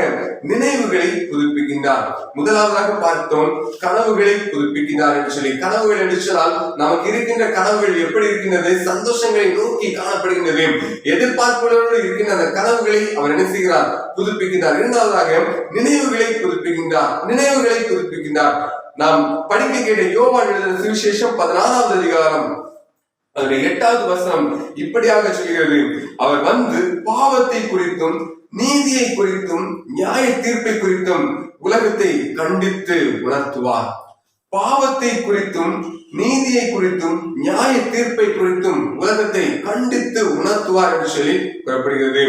நினைவுகளை புதுப்பிக்கின்றார். முதலாவதாக பார்த்தோம் கனவுகளை புதுப்பிக்கின்றார் என்று சொல்லி. கனவுகள் என்று சொன்னால் நமக்கு இருக்கின்ற கனவுகள் எப்படி இருக்கின்றது? சந்தோஷங்களை நோக்கி காணப்படுகின்றது. எதிர்பார்ப்புகளோடு இருக்கின்ற அந்த கனவுகளை அவர் என்ன செய்கிறார்? புதுப்பிக்கின்றார். இரண்டாவதாக நினைவுகளை புதுப்பிக்கின்றார். நினைவுகளை புதுப்பிக்கின்றார். நாம் படிக்க கேட்ட யோவான் எழுதின சுவிசேஷம் 16வது அதிகாரம் 8வது வசனம் இப்படியாக சொல்கிறது, அவர் வந்து பாவத்தை குறித்தும் நீதியை குறித்தும் நியாய தீர்ப்பை குறித்தும் உலகத்தை கண்டித்து உணர்த்துவார். பாவத்தை குறித்தும் நீதியை குறித்தும் நியாய தீர்ப்பை குறித்தும் உலகத்தை கண்டித்து உணர்த்துவார் என்று சொல்லி கூறப்படுகிறது.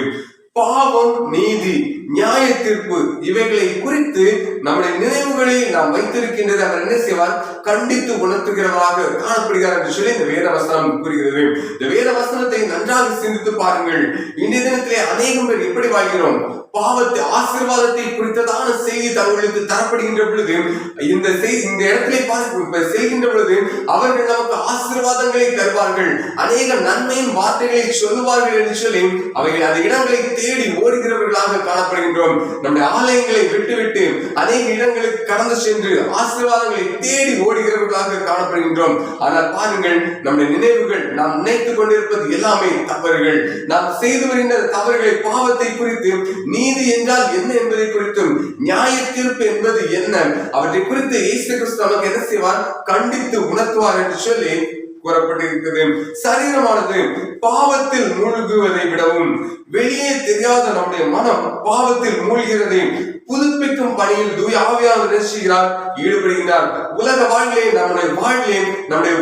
பாவம், நீதி, நியாய தீர்ப்பு இவைகளை குறித்து நம்முடைய நினைவுகளில் நாம் வைத்திருக்கின்றது அவர் என்ன செய்வார்? கண்டித்து உணர்த்துகிறவராக காணப்படுகிறார் என்று சொல்லி இந்த வேத வசனம் கூறுகிறது. இந்த வேத வசனத்தை நன்றாக சிந்தித்து பாருங்கள். இன்றைய தினத்திலே அநேகம் பேர் எப்படி வாழ்கிறோம்? பாவத்தை ஆசீர்வாதத்தை குறித்ததான செய்தி தங்களுக்கு தரப்படுகின்ற பொழுது இந்த இடத்திலே செல்கின்ற பொழுது அவர்கள் நமக்கு ஆசீர்வாதங்களை தருவார்கள், அநேக நன்மையின் வார்த்தைகளை சொல்லுவார்கள் என்று சொல்லி அவைகள் அந்த இடங்களை தேடி ஓடுகிறவர்களாக காணப்படுகின்றோம். நம்முடைய ஆலயங்களை விட்டுவிட்டு அநேக இடங்களுக்கு கடந்து சென்று ஆசீர்வாதங்களை தேடி ஓடுகிறவர்களாக காணப்படுகின்றோம். ஆனால் பாருங்கள், நம்முடைய நினைவுகள் நாம் நினைத்துக் கொண்டிருப்பது எல்லாமே தவறுகள். நாம் செய்து வருகின்ற தவறுகளை, பாவத்தை குறித்து, நீதி என்றால் என்ன என்பதை குறித்தும் நியாய தீர்ப்பு என்பது என்ன, அவற்றை குறித்து இயேசு கிறிஸ்து நமக்கு என்ன செய்வார்? கண்டித்து உணர்த்துவார் என்று சொல்லி கூறப்பட்டிருக்கிறது. சரீரமானது பாவத்தில் மூழ்குவதை விடவும் வெளியே தெரியாத நம்முடைய மனம் பாவத்தில் மூழ்கிறதை புதுப்பிக்கும் பணியில் தூய ஆவியானவர் ஈடுபடுகிறார். உலக வாழ்விலே நம்முடைய வாழ்விலே நம்முடைய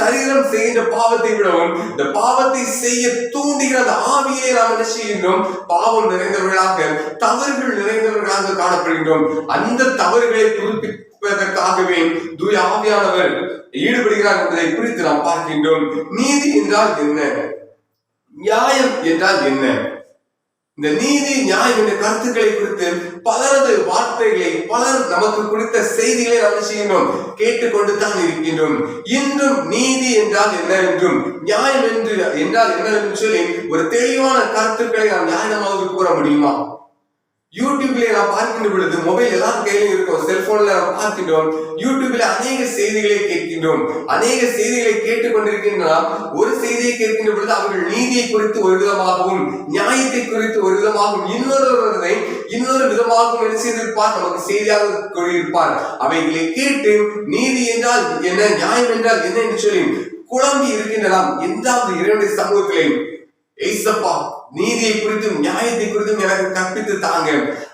சரீரம் செய்கின்ற பாவத்தை விடவும் இந்த பாவத்தை செய்ய தூண்டுகிற அந்த ஆவியை நாம் என்ன செய்கின்றோம்? பாவம் நிறைந்தவர்களாக, தவறுகள் நிறைந்தவர்களாக காணப்படுகின்றோம். அந்த தவறுகளை புதுப்பிப்பதற்காகவே தூய ஆவியானவர் ஈடுபடுகிறார் என்பதை குறித்து நாம் பார்க்கின்றோம். நீதி என்றால் என்ன? நியாயம் என்றால் என்ன? இந்த நீதி, நியாயம் என்ற கருத்துக்களை குறித்து பலரது வார்த்தைகளை, பலர் நமக்கு குறித்த செய்திகளை நாம் செய்கின்றோம், கேட்டுக்கொண்டு தான் இருக்கின்றோம். இன்றும் நீதி என்றால் என்ன என்றும் நியாயம் என்றால் என்ன என்று சொல்லி ஒரு தெளிவான கருத்துக்களை நாம் நியாயமாக கூற முடியுமா? யூடியூப்ல நாம் பார்க்கின்ற பொழுது, மொபைல் எல்லாரும் கையிலும் இருக்கும், செல்போன்ல நாம் பார்க்கின்றோம். யூடியூப்ல அநேக செய்திகளை கேட்கின்றோம். அநேக செய்திகளை கேட்டுக்கொண்டிருக்கின்றோம். ஒரு செய்தியை கேட்கின்ற பொழுது அவர்கள் நீதியை குறித்து ஒரு விதமாகவும், நியாயத்தை குறித்து ஒரு விதமாகவும், இன்னொரு விதமாகவும் என்ன செய்திருப்பார்? நமக்கு செய்தியாக கூறியிருப்பார். அவைகளை கேட்டு நீதி என்றால் என்ன, நியாயம் என்றால் என்ன என்று சொல்லி குழம்பி இருக்கின்றன. எந்தாவது இரண்டு சமூகத்திலே ஏசப்பா நீதியை குறித்தும் நியாயத்தை குறித்தும் எனக்கு கற்பித்து தாங்க,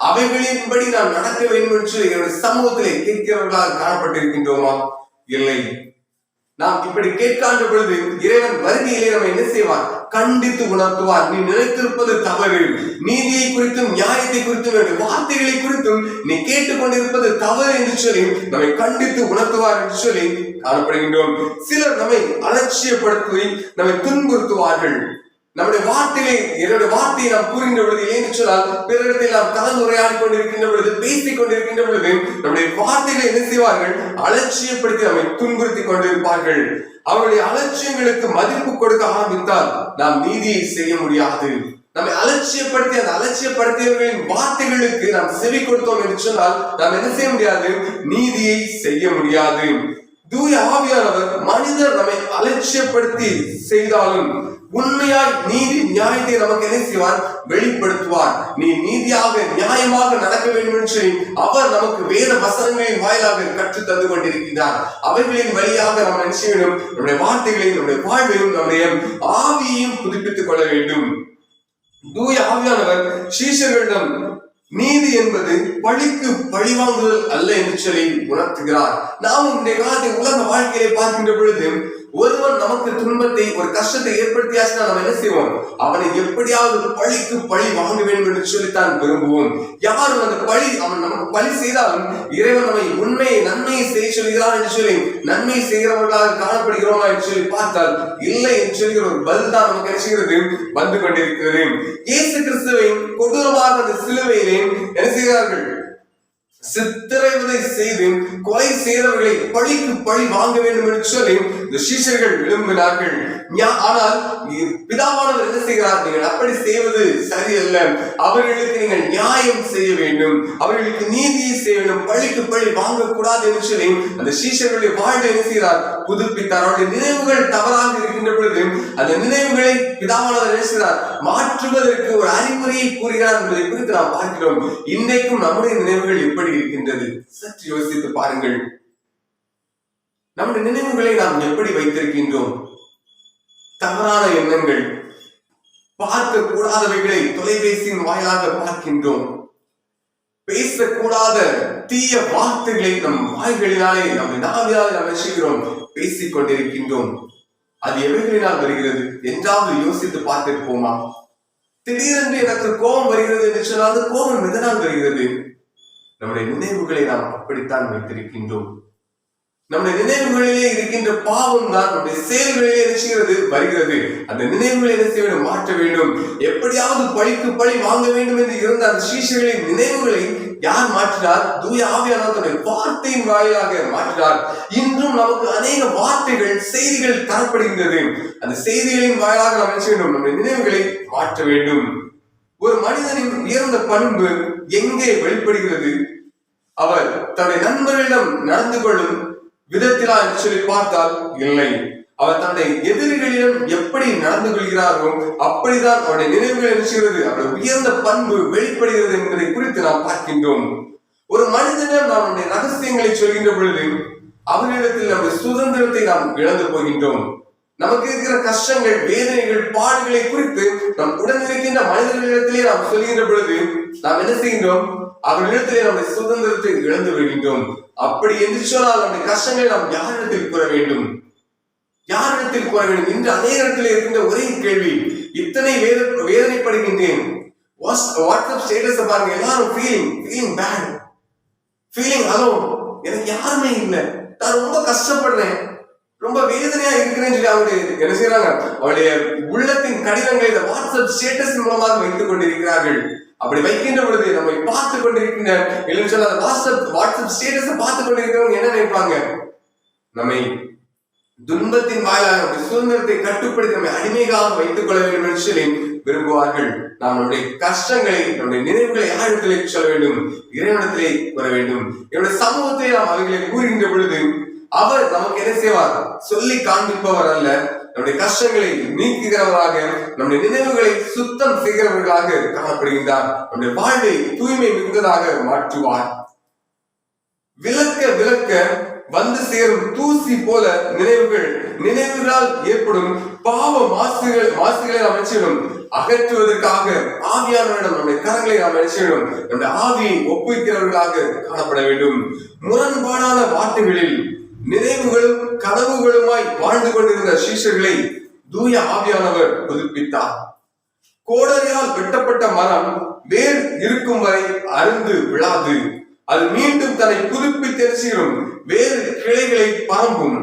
அவைகளின்படி நான் நடக்க வேண்டும் என்று என்னுடைய சமூகத்திலே கேட்கிறவர்களாக காணப்பட்டிருக்கின்றோமா? இல்லை. நாம் இப்படி கேட்காண்ட பொழுது இறைவன் வருகையிலே நம்ம என்ன செய்வார்? கண்டித்து உணர்த்துவார். நீ நினைத்திருப்பது தவறு, நீதியை குறித்தும் நியாயத்தை குறித்தும் வார்த்தைகளை குறித்தும் நீ கேட்டுக்கொண்டிருப்பது தவறு என்று சொல்லி நம்மை கண்டித்து உணர்த்துவார் என்று சொல்லி காணப்படுகின்றோம். சிலர் நம்மை அலட்சியப்படுத்தி நம்மை துன்புறுத்துவார்கள். நம்முடைய என்னுடைய வார்த்தையை நாம் கூறுகின்ற பொழுது ஏன்னு சொன்னால், பிறரிடத்தில் நாம் கலந்துரையாடி கொண்டிருக்கின்ற பொழுது, பேசிக் கொண்டிருக்கின்ற பொழுது நம்முடைய வார்த்தைகளை என்ன செய்வார்கள்? அலட்சியப்படுத்தி நம்மை துன்புறுத்தி கொண்டிருப்பார்கள். அவருடைய அலட்சியங்களுக்கு மதிப்பு கொடுக்க ஆரம்பித்தால் நாம் நீதியை செய்ய முடியாது. நம்மை அலட்சியப்படுத்தி அந்த அலட்சியப்படுத்தியவர்களின் வார்த்தைகளுக்கு நாம் செவி கொடுத்தோம் என்று சொன்னால் நாம் என்ன செய்ய முடியாது? நீதியை செய்ய முடியாது. தூய ஆவியானவர் மனிதர் நம்மை அலட்சியப்படுத்தி செய்தாலும் உண்மையாய் நீதி நியாயத்தை நமக்கு என்ன செய்வார்? வெளிப்படுத்துவார். நீ நீதியாக நியாயமாக நடக்க வேண்டும் என்று சொல்லி அவர் நமக்கு வேத வசனங்களின் வாயிலாக கற்றுத் தந்து கொண்டிருக்கிறார். அவைகளின் வழியாக நாம் என்ன செய்ய வேண்டும்? நம்முடைய வார்த்தைகளையும் நம்முடைய வாழ்வையும் நம்முடைய ஆவியையும் புதுப்பித்துக் கொள்ள வேண்டும். தூய ஆவியானவர் சீஷர்களிடம் நீதி என்பது பழிக்கு பழிவாங்குதல் அல்ல என்று சொல்லி உணர்த்துகிறார். நாம் இன்றைய காலத்தை உலக வாழ்க்கையை பார்க்கின்ற பொழுது ஒருவன் நமக்கு துன்பத்தை ஒரு கஷ்டத்தை ஏற்படுத்தியாச்சுன்னா நம்ம என்ன செய்வோம்? அவனை எப்படியாவது பழிக்கு பழி வாங்க வேண்டும் என்று சொல்லித்தான் விரும்புவோம். யாரும் அந்த பழி அவன் நமக்கு பழி செய்தாலும் இறைவன் நம்மை உண்மையை நன்மையை செய்ய சொல்கிறான் என்று சொல்லி நன்மை செய்கிறவர்களாக காணப்படுகிறோமா என்று சொல்லி பார்த்தால் இல்லை என்று சொல்கிற ஒரு பதில் தான் நமக்கு என்ன செய்கிறது? வந்து கொண்டிருக்கிறது. இயேசு கிறிஸ்துவை கொடூரமாக அந்த சிலுவையிலே என்ன செய்கிறார்கள்? சித்திரைவதை செய்து கொலை செய்தவர்களை பழிக்கு பழி வாங்க வேண்டும் என்று சொல்லி இந்த சீஷர்கள் விரும்பினார்கள். ஆனால் பிதாவானவர் என்ன செய்கிறார்? நீங்கள் அப்படி செய்வது சரியல்ல. அவர்களுக்கு நீங்கள் நியாயம் செய்ய வேண்டும், அவர்களுக்கு நீதியை செய்ய வேண்டும், பழிக்கு பழி வாங்கக்கூடாது என்று சொல்லி அந்த சீஷர்களுடைய வாழ்வை என்ன செய்கிறார்? புதுப்பித்தார். அவருடைய நினைவுகள் தவறாக இருக்கின்ற பொழுது அந்த நினைவுகளை பிதாவானவர் என்ன செய்கிறார்? மாற்றுவதற்கு ஒரு அறிவுரையை கூறுகிறார் என்பதை குறித்து நாம் பார்க்கிறோம். இன்றைக்கும் நம்முடைய நினைவுகள் எப்படி இருக்கின்றது? சற்று யோசித்து பாருங்கள். நம்முடைய நினைவுகளை நாம் எப்படி வைத்திருக்கின்றோம்? தவறான எண்ணங்கள், பார்க்க கூடாதவைகளை தொலைபேசியின் வாயிலாக பார்க்கின்றோம். பேசக்கூடாத தீய வார்த்தைகளை நம் வாய்களினாலே நம்ம நாவினாலே நாம் செய்கிறோம், பேசிக் கொண்டிருக்கின்றோம். அது எவைகளினால் வருகிறது என்றாவது யோசித்து பார்த்திருப்போமா? திடீரென்று எனக்கு கோபம் வருகிறது என்று சொன்னால் அந்த கோபம் எதனால் வருகிறது? நம்முடைய நினைவுகளை நாம் அப்படித்தான் வைத்திருக்கின்றோம். நம்முடைய நினைவுகளிலே இருக்கின்ற பாவம் தான் நம்முடைய செயல்களிலே நினைச்சுகிறது வருகிறது. அந்த நினைவுகளை என்ன செய்ய வேண்டும்? மாற்ற வேண்டும். எப்படியாவது பழிக்கு பழி வாங்க வேண்டும் என்று இருந்த அந்த சீஷர்களின் நினைவுகளை யார் மாற்றினார்? தூய ஆவியானவர் வார்த்தையின் வாயிலாக மாற்றினார். இன்றும் நமக்கு அநேக வார்த்தைகள், செய்திகள் தரப்படுகின்றது. அந்த செய்திகளின் வாயிலாக நாம் என்ன செய்ய வேண்டும்? நம்முடைய நினைவுகளை மாற்ற வேண்டும். ஒரு மனிதனின் உயர்ந்த பண்பு எங்கே வெளிப்படுகிறது? அவர் தன்னுடைய நண்பர்களிடம் நடந்து கொள்ளும் விதத்திலா என்று சொல்லி பார்த்தால் இல்லை. அவர் தன்னுடைய எதிரிகளிடம் எப்படி நடந்து கொள்கிறாரோ அப்படிதான் அவருடைய நினைவுகள் இருக்கிறது. அவருடைய உயர்ந்த பண்பு வெளிப்படுகிறது என்பதை குறித்து நாம் பார்க்கின்றோம். ஒரு மனிதனிடம் நாம் நம்முடைய ரகசியங்களை சொல்கின்ற பொழுது அவர்களிடத்தில் நம்முடைய சுதந்திரத்தை நாம் இழந்து போகின்றோம். நமக்கு இருக்கிற கஷ்டங்கள், வேதனைகள், பாடுகளை குறித்து நம் உடன் இருக்கின்ற மனிதர்களிடத்திலே நாம் சொல்கின்ற பொழுது நாம் என்ன செய்கின்றோம்? அவர்களிடத்திலே நம்முடைய சுதந்திரத்தை இழந்து விடுகின்றோம். அப்படி என்று சொன்னால் நம்முடைய கஷ்டங்களை நாம் யாரிடத்தில் கூற வேண்டும்? யாரிடத்தில் கூற வேண்டும்? இன்று அதே இடத்தில் இருக்கின்ற ஒரே கேள்வி, இத்தனை வேதனைப்படுகின்றேன், வாட்ஸ்அப் ஸ்டேட்டஸ் பாருங்க, எல்லாரும் ஃபீலிங் பேட், ஃபீலிங் அலோன், எனக்கு யாருமே இல்லை, நான் ரொம்ப கஷ்டப்படுறேன், ரொம்ப வேதனையா இருக்கிறேன்னு சொல்லி அவங்க என்ன செய்யறாங்க? அவருடைய உள்ளத்தின் கடிதங்களை இந்த வாட்ஸ்அப் ஸ்டேட்டஸ் மூலமாக வைத்துக் கொண்டிருக்கிறார்கள். அப்படி வைக்கின்ற பொழுது நம்மை பார்த்து கொண்டிருக்கின்ற வாட்ஸ்அப் ஸ்டேட்டஸை பார்த்து கொண்டிருக்கிறவங்க என்ன நினைப்பாங்க? நம்மை துன்பத்தின் வாயிலாக சுதந்திரத்தை கட்டுப்படுத்தி நம்மை அடிமையாக வைத்துக் கொள்ள வேண்டும் என்று சொல்லி விரும்புவார்கள். நாம் நம்முடைய கஷ்டங்களை, நம்முடைய நினைவுகளை யாரிடத்திலே சொல்ல வேண்டும்? இறைவனிடத்திலே கூற வேண்டும். என்னுடைய சமூகத்தை நாம் அவைகளை கூறுகின்ற பொழுது அவர் நமக்கு என்ன செய்வார்? சொல்லி காண்பிப்பவர் அல்ல, நம்முடைய கஷ்டங்களை நீக்குகிறவராக, நம்முடைய நினைவுகளை சுத்தம் செய்கிறவர்களாக காணப்படுகின்றார். நம்முடைய வாழ்வை தூய்மை மிகுந்ததாக மாற்றுவார். விளக்க விளக்க வந்து சேரும் தூசி போல நினைவுகளால் ஏற்படும் பாவ மாசுகளை நாம் நினைச்சிடும் அகற்றுவதற்காக ஆவியானவரிடம் நம்முடைய கரங்களை நாம் நினைச்சிடும் நம்முடைய ஆவியை ஒப்புவிக்கிறவர்களாக காணப்பட வேண்டும். முரண்பாடான வார்த்தைகளில் நினைவுகளும் கனவுகளுமாய் வாழ்ந்து கொண்டிருந்த சீஷர்களை தூய ஆவியானவர் புதுப்பித்தார். கோடரியால் வெட்டப்பட்ட மரம் வேர் இருக்கும் வரை அருந்து விழாது, அது மீண்டும் தன்னை புதுப்பித்தெரிசிடும் வேறு கிளைகளை பரம்பும்.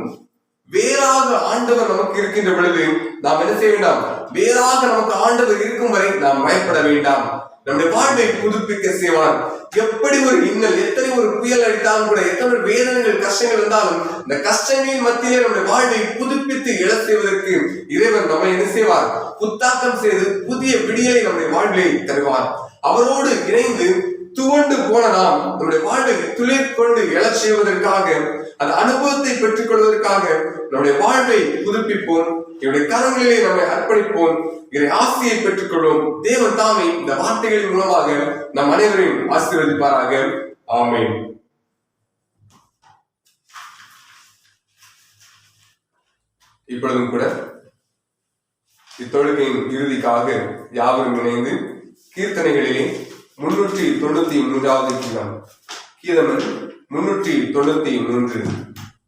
வேறாக ஆண்டவர் நமக்கு இருக்கின்ற பொழுது நாம் என்ன செய்ய வேண்டாம்? வேறாக நமக்கு ஆண்டவர் இருக்கும் வரை நாம் பயப்பட வேண்டாம். நம்முடைய வாழ்வை புதுப்பிக்க செய்வார். எப்படி ஒரு இன்னல், எத்தனை ஒரு புயல் அடித்தாலும் கூட, எத்தனை வேதனைகள், கஷ்டங்கள் இருந்தாலும் இந்த கஷ்டங்களின் மத்தியிலே நம்முடைய வாழ்வை புதுப்பித்து இழ செய்வதற்கு இறைவன் நம்மை என்ன செய்வார்? புத்தாக்கம் செய்து புதிய விடியலை நம்முடைய வாழ்வை தருவார். அவரோடு இணைந்து துவண்டு போன நாம் நம்முடைய வாழ்வை துளிர் கொண்டு எழச் செய்வதற்காக, அந்த அனுபவத்தை பெற்றுக் கொள்வதற்காக நம்முடைய வாழ்வை புதுப்பிப்போம். என்னுடைய கரங்களிலே நம்மை அர்ப்பணிப்போம். இதை ஆசையை பெற்றுக் கொள்வோம். தேவன் தாமே இந்த வார்த்தைகளின் மூலமாக நம் அனைவரையும் ஆசீர்வதிப்பாராக. ஆமென். இப்பொழுதும் கூட இத்தொழுகையின் இறுதிக்காக யாவரும் இணைந்து கீர்த்தனைகளிலே 393வது கீதம் 393,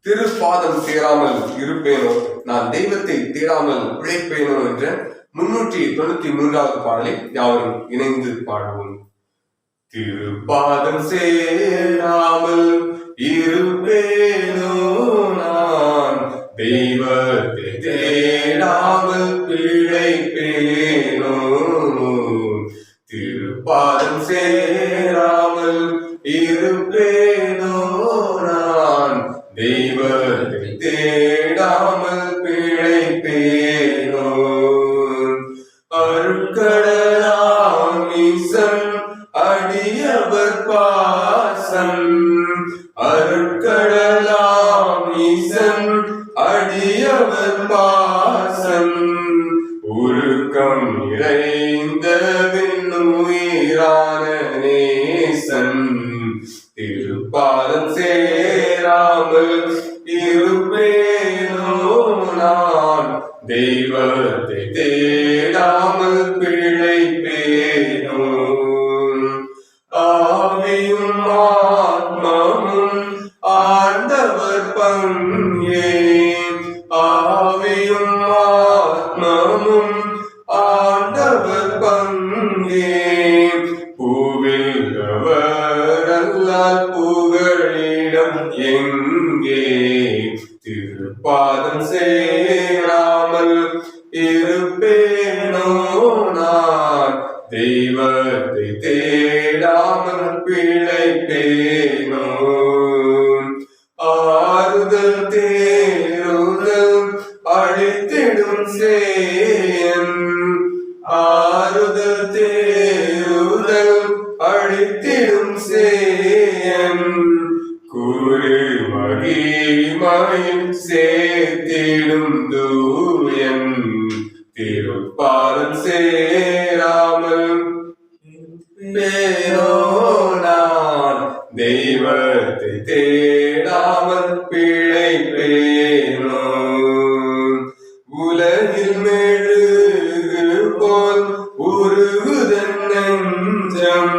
திருப்பாதம் சேராமல் இருப்பேனோ, நான் தெய்வத்தை தேடாமல் பிழைப்பேனோ என்ற 393வது பாடலை யாவரும் இணைந்து பாடுவோம். திருப்பாதம் சேராமல் இருப்பேனோ, நான் தெய்வத்தை தேடாமல் பிழைப்பேனோ. திருப்பாதம் சேராமல் இருப்பேனோ, நான் தெய்வத்தை தேடாமல் பிழைப்பேனோ. அருட்கடலாம் ஈசன் அடியவர் பாசம், அருட்கடலாம் ஈசன் அடியவர் பாசம், உருக்கம் நிறைந்த விண்ணுயிரான நேசன். திருப்பாதம் சேராமல் இருப்பேனோ, நான் தெய்வத்தை தேடாமல் பிழைப்பேனோ. ஆவியும் ஆத்மாவும் ஆண்டவர் பங்கே, ஆவியும் ஆத்மாவும் ஆண்டவர் பங்கே. பூவில் அவரல்லால் புகழிடம் எங்கே, திருப்பாதம் சேராமல் இருப்பேனோ, நான் தெய்வத்தை தேடாமல் பிழைப்பேனோ. ஆறுதல் தேறுதல் அழித்திடும் சேயன், ஆறுதல் தேறுதல் அழித்திடும் சேயன், குரு மகிமையில் சேர்த்திடும் தூயன். திருப்பாதம் சேராமல் இருப்பேனோ, நான் தெய்வத்தை தேடாமல் பிழைப்பேனோ. உலகில் மெழுகு போல் உருகுதன் நெஞ்சம்,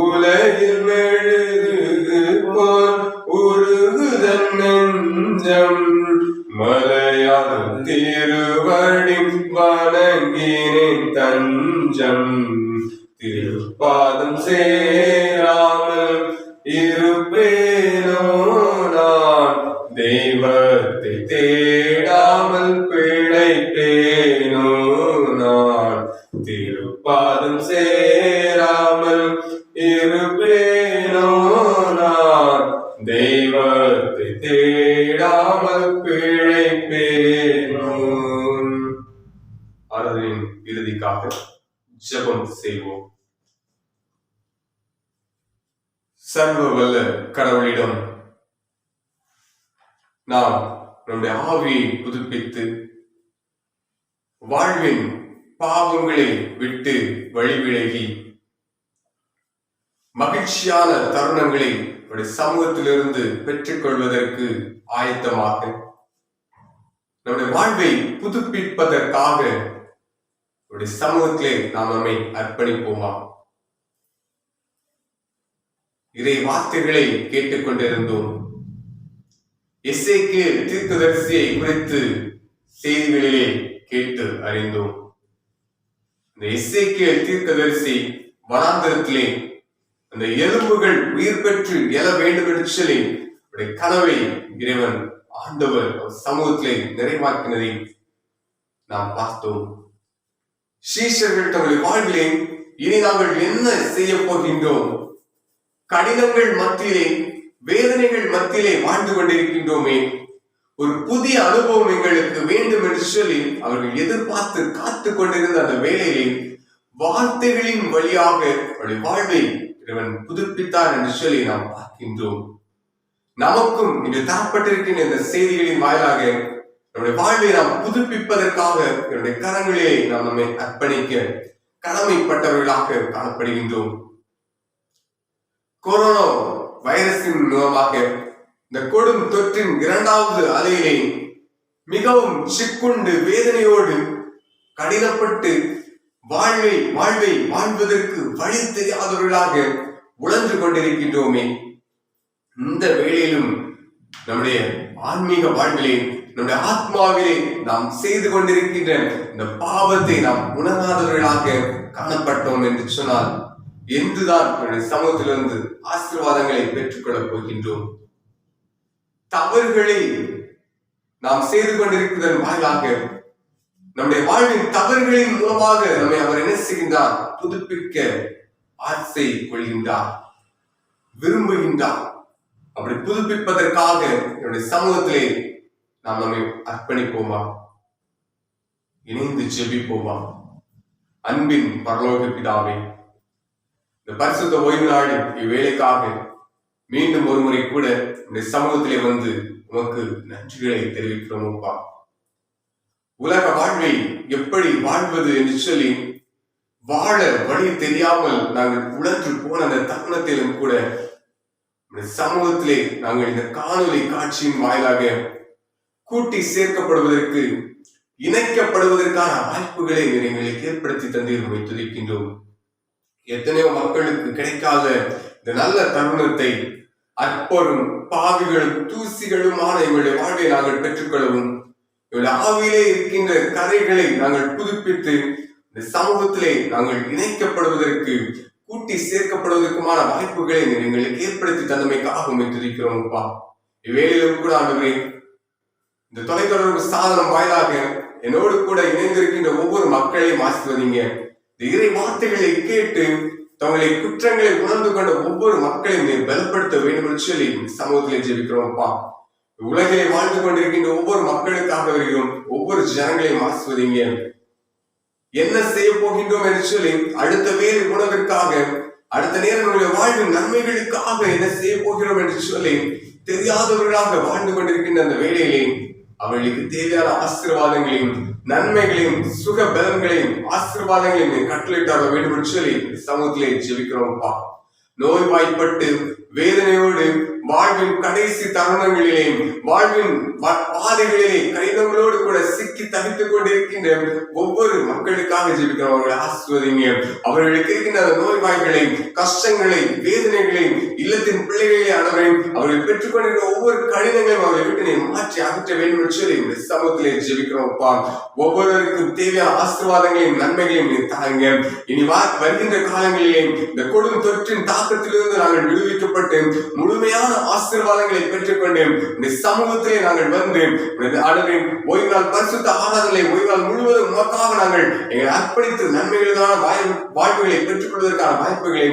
உலகில் மெழுகு போல் உருகுதன் நெஞ்சம், மலையால் திருவடி வணங்கினேன் தஞ்சம். திருப்பாதம் சேராமல் இருப்பேனோ, நான் தெய்வத்தை தேடாமல் பிழைப்பேனோ. நான் திருப்பாதம் சேராமல் இருப்பேனோ, நான் தெய்வத்தை தேடாமல் பிழைப்பேனோ. ஆராதனையின் இறுதிக்காக ஜெபம் செய்வோம். சர்வ வல்ல கடவுளிடம் நாம் நம்முடைய ஆவியை புதுப்பித்து வாழ்வின் பாவங்களை விட்டு வழிவிலகி மகிழ்ச்சியான தருணங்களை சமூகத்திலிருந்து பெற்றுக் கொள்வதற்கு ஆயத்தமாக நம்முடைய வாழ்வை புதுப்பிப்பதற்காக சமூகத்திலே நாம் நம்மை அர்ப்பணிப்போமா? இறை வார்த்தைகளை கேட்டுக்கொண்டிருந்தோம். எசேக்கியேல் தீர்க்கதரிசியை குறித்து செய்திகளிலே கேட்டு அறிந்தோம். இந்த எசேக்கியேல் தீர்க்கதரிசி வனாந்தரத்திலே அந்த எலும்புகள் உயிர் பெற்று எழ வேண்டும் என்று சொல்லி கனவை இறைவன் ஆண்டவர் சமூகத்திலே நிறைவாக்கினதை நாம் பார்த்தோம். சீஷர்கள் தங்களுடைய வாழ்விலே இனி நாங்கள் என்ன செய்ய போகின்றோம்? கடினங்கள் மத்தியிலே, வேதனைகள் மத்தியிலே வாழ்ந்து கொண்டிருக்கின்றோமே, ஒரு புதிய அனுபவம் எங்களுக்கு வேண்டும் என்று சொல்லி அவர்கள் எதிர்பார்த்து காத்து கொண்டிருந்த அந்த வேளையிலே வார்த்தைகளின் வழியாக அவருடைய வாழ்வை இவன் புதுப்பித்தார் என்று சொல்லி நாம் பார்க்கின்றோம். நமக்கும் இன்று தரப்பட்டிருக்கின்ற இந்த செய்திகளின் வாயிலாக நம்முடைய வாழ்வை நாம் புதுப்பிப்பதற்காக என்னுடைய கரங்களிலே நாம் நம்மை அர்ப்பணிக்க கடமைப்பட்டவர்களாக காணப்படுகின்றோம். கொரோனா வைரஸின் மூலமாக இந்த கொடும் தொற்றின் 2வது அலையிலே மிகவும் சிக்குண்டு வேதனையோடு கடினப்பட்டு வாழ்வை வாழ்வதற்கு வழி தெரியாதவர்களாக உழன்று கொண்டிருக்கின்றோமே. இந்த வேளையிலும் நம்முடைய ஆன்மீக வாழ்விலே நம்முடைய ஆத்மாவிலே நாம் செய்து கொண்டிருக்கின்ற இந்த பாவத்தை நாம் உணராதவர்களாக காணப்பட்டோம் என்று சொன்னால் என்றுதான் நம்முடைய சமூகத்திலிருந்து ஆசீர்வாதங்களை பெற்றுக்கொள்ளப் போகின்றோம்? தவறுகளை நாம் செய்து கொண்டிருப்பதன் வாயிலாக நம்முடைய வாழ்வின் தவறுகளின் மூலமாக நம்மை அவர் என்ன செய்கின்றார்? புதுப்பிக்க ஆசை கொள்கின்றார், விரும்புகின்றார். அப்படி புதுப்பிப்பதற்காக என்னுடைய சமூகத்திலே நாம் நம்மை அர்ப்பணிப்போமா? இணைந்து ஜெபிப்போமா? அன்பின் பரலோக பிதாவே, இந்த பரிசுத்த ஓய்வு நாளில் இவ்வேளைக்காக மீண்டும் ஒரு முறை கூட இந்த சமூகத்திலே வந்து உமக்கு நன்றிகளை தெரிவிக்கிறோமப்பா. உலக வாழ்வை எப்படி வாழ்வது என்று சொல்லி வாழ வழி தெரியாமல் நாங்கள் உழன்று போன அந்த தருணத்திலும் கூட சமூகத்திலே நாங்கள் இந்த காணொலி காட்சியின் வாயிலாக கூட்டி சேர்க்கப்படுவதற்கு, இணைக்கப்படுவதற்கான வாய்ப்புகளை எங்களுக்கு ஏற்படுத்தி தந்தீர் துதிக்கின்றோம். எத்தனையோ மக்களுக்கு கிடைக்காத இந்த நல்ல தருணத்தை அற்பரும் பாவிகளும் தூசிகளுமான எங்களுடைய வாழ்வை நாங்கள் பெற்றுக்கொள்ளவும், எங்களுடைய ஆவியிலே இருக்கின்ற கரைகளை நாங்கள் புதுப்பித்து இந்த சமூகத்திலே நாங்கள் இணைக்கப்படுவதற்கு, கூட்டி சேர்க்கப்படுவதற்குமான வாய்ப்புகளை எங்களுக்கு ஏற்படுத்தி தந்தமைக்காக துதிக்கிறோம் அப்பா. இவ்வேளையிலும் கூட ஆண்டவரே, இந்த தொலைத்தொடர்பு சாதனம் வாயிலாக என்னோடு கூட இணைந்திருக்கின்ற ஒவ்வொரு மக்களையும் ஆசீர்வதிங்க. இந்த இறை வார்த்தைகளை கேட்டு தங்களை குற்றங்களை உணர்ந்து கொண்ட ஒவ்வொரு மக்களையும் நீ பலப்படுத்த வேண்டும் என்று சொல்லி சமூகத்திலே ஜெபிக்கிறோம் அப்பா. உலகிலே வாழ்ந்து கொண்டிருக்கின்ற ஒவ்வொரு மக்களுக்காக வருகிறோம். ஒவ்வொரு ஜனங்களையும் ஆசீர்வதிங்க. என்ன செய்ய போகின்றோம் என்று சொல்லி அடுத்த வேறு உணவிற்காக, அடுத்த நேரங்களுடைய வாழ்வின் நன்மைகளுக்காக என்ன செய்ய போகிறோம் என்று சொல்லி தெரியாதவர்களாக வாழ்ந்து கொண்டிருக்கின்ற அந்த வேளையிலே அவர்களுக்கு தேவையான ஆசீர்வாதங்களையும் நன்மைகளையும் சுக பலன்களையும் ஆசீர்வாதங்களையும் கட்டளையிட்டாக வேண்டும் என்று சொல்லி சமூகத்திலே ஜெபிக்கிறோம்ப்பா. நோய்வாய்ப்பட்டு வேதனையோடு வாழ்வின் கடைசி தருணங்களிலே, வாழ்வின் பாதைகளிலே கடினங்களோடு கூட சிக்கி தவித்துக் கொண்டிருக்கின்ற ஒவ்வொரு மக்களுக்காக ஜெபிக்கிறோம். அவர்களை ஆசீர்வதிங்க. அவர்களுக்கு இருக்கின்ற நோய்வாய்களை, கஷ்டங்களை, வேதனைகளை, இல்லத்தின் பிள்ளைகளை அவர்கள் பெற்றுக்கொண்டிருக்கிற ஒவ்வொரு கடினங்களையும் அவர்களை விட்டு நீ மாற்றி அகற்ற வேண்டும் என்று சொல்லி இந்த சமூகத்திலே ஜெபிக்கிறோம்ப்பா. ஒவ்வொருவருக்கும் தேவையான ஆசீர்வாதங்களையும் நன்மைகளையும் நீ தாங்க. இனி வருகின்ற காலங்களிலே இந்த கொடும் தொற்றின் தாக்கத்திலிருந்து நாங்கள் விடுவிக்கப்பட்டு முழுமையான ஆசீர்வாதங்களை பெற்றுக்கொண்டு இந்த சமூகத்திலே நாங்கள் வந்து ஓய்வு நாள் பரிசுத்த ஆராதனை ஓய்வு நாள் முழுவதும் உமக்காக நாங்கள் எங்களை அர்ப்பணித்து நன்மைகளுக்கான வாய்ப்புகளை பெற்றுக் கொள்வதற்கான வாய்ப்புகளை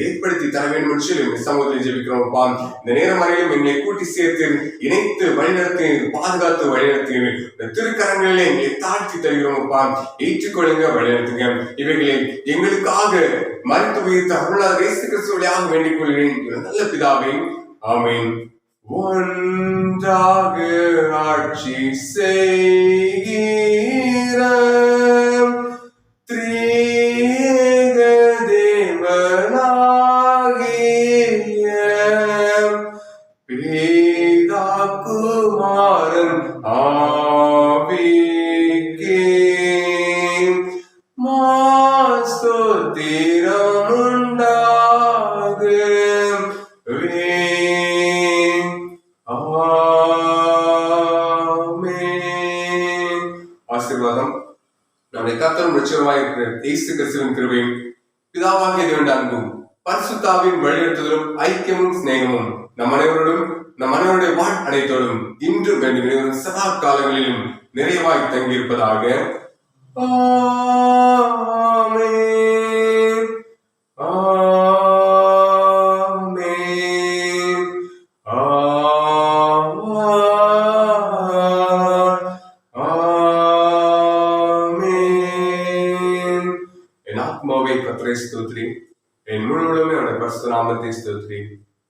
ஏற்படுத்தி தர வேண்டும் என்று சொல்லி இந்த சமூகத்தில் ஜெபிக்கிறோம்ப்பா. இந்த நேரம் வரையிலும் எங்களை கூட்டி சேர்த்து இணைத்து வழிநடத்தி பாதுகாத்து வழிநடத்தி இந்த திருக்கரங்களிலே எங்களை தாழ்த்தி தருகிறோம்ப்பா. ஏற்றுக்கொள்ளுங்க, வழிநடத்துங்க. இவைகளை எங்களுக்காக மருத்து உயிர்த்த அருளாளர் இயேசு கிறிஸ்து வழியாக வேண்டிக் கொள்கிறேன் நல்ல பிதாவே, ஆமென். ஒன்றாக ஆட்சி செய்கிற திரியேக தேவனாகிய பிதா குமாரன் ஆவிக்கே ஸ்தோத்திரம் உண்டாகும். ஆசீர்வாதம் நம்முடைய கர்த்தரும் இரட்சகருமாய் இருக்கிற இயேசு கிறிஸ்துவின் கிருபையும் பிதாவாகிய தேவனுடைய அன்பும் பரிசுத்தாவின் வழிநடத்துதலும் ஐக்கியமும் சிநேகமும் நம் அனைவருடைய அனைத்தோடும் இன்றும் வேண்டும் சதா காலங்களிலும் நிறைவாய் தங்கியிருப்பதாக. ஆமென். ஆமென். ஆமென். என் ஆத்மாவை கர்த்தரை ஸ்தோத்திரி, என் முழு உடம்பை அவருடைய பரிசுத்த நாமத்தை ஸ்தோத்திரி.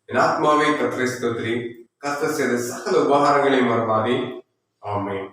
என் ஆத்மாவே கர்த்தரை ஸ்தோத்திரி. கர்த்தர் செய்த சகல உபகாரங்களை மறவாதே. ஆமென்.